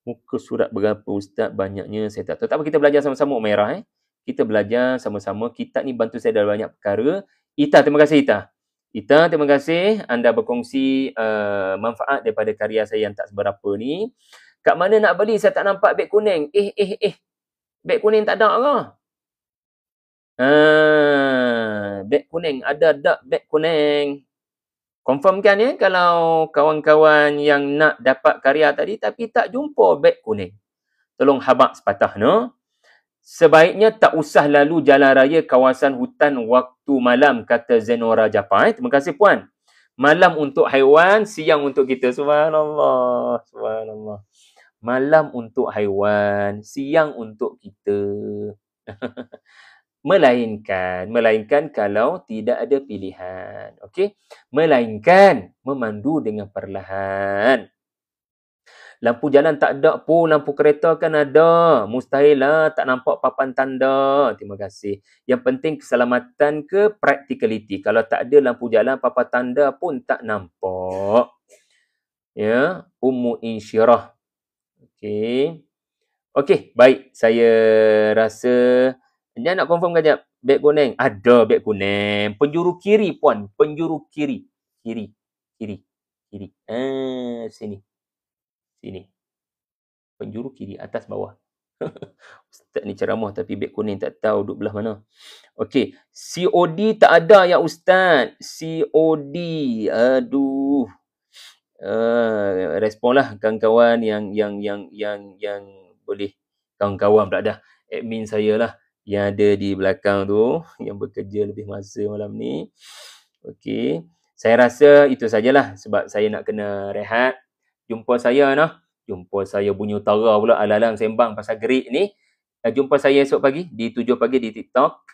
Muka surat berapa Ustaz? Banyaknya saya tak tahu. Tak apa, kita belajar sama-sama Umairah. Kita belajar sama-sama. Kitab ni bantu saya dalam banyak perkara. Ita, terima kasih Ita. Ita, terima kasih anda berkongsi manfaat daripada karya saya yang tak seberapa ni. Kat mana nak beli? Saya tak nampak beg kuning. Beg kuning tak ada ke? Beg kuning. Ada tak beg kuning? Confirmkan ya kalau kawan-kawan yang nak dapat karya tadi tapi tak jumpa beg kuning. Tolong habaq sepatah no. Sebaiknya tak usah lalu jalan raya kawasan hutan waktu malam, kata Zenora Japa. Terima kasih puan. Malam untuk haiwan, siang untuk kita. Subhanallah. Subhanallah. Malam untuk haiwan, siang untuk kita. Melainkan kalau tidak ada pilihan. Okey? Melainkan memandu dengan perlahan. Lampu jalan tak ada pun, lampu kereta kan ada. Mustahil lah tak nampak papan tanda. Terima kasih. Yang penting keselamatan ke practicality. Kalau tak ada lampu jalan, papan tanda pun tak nampak. Ya, Ummu Insyirah. Okey. Okey, baik. Saya rasa dia nak confirm kejap. Beg kuning. Ada beg kuning. Penjuru kiri puan. Penjuru kiri. Kiri. Sini. Penjuru kiri, atas bawah. Ustaz ni ceramah tapi beg kuning tak tahu duduk belah mana. Okey, COD tak ada ya Ustaz. COD. Aduh. Responlah kawan-kawan yang boleh, kawan-kawan pula dah. Admin saya lah yang ada di belakang tu yang bekerja lebih masa malam ni. Okey, saya rasa itu sajalah sebab saya nak kena rehat. Jumpa saya Jumpa saya bunyi utara pula alang-alang sembang pasal gerik ni. Jumpa saya esok pagi di 7 pagi di TikTok.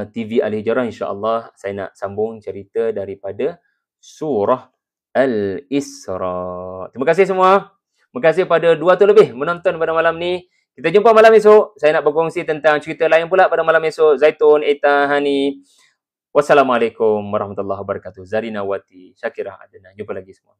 TV Al-Hijrah, insya-Allah saya nak sambung cerita daripada surah Al-Isra. Terima kasih semua. Terima kasih pada 200 lebih menonton pada malam ni. Kita jumpa malam esok. Saya nak berkongsi tentang cerita lain pula pada malam esok. Zaitun, Eta, Hani. Wassalamualaikum warahmatullahi wabarakatuh. Zarina Wati, Syakirah Adnan. Jumpa lagi semua.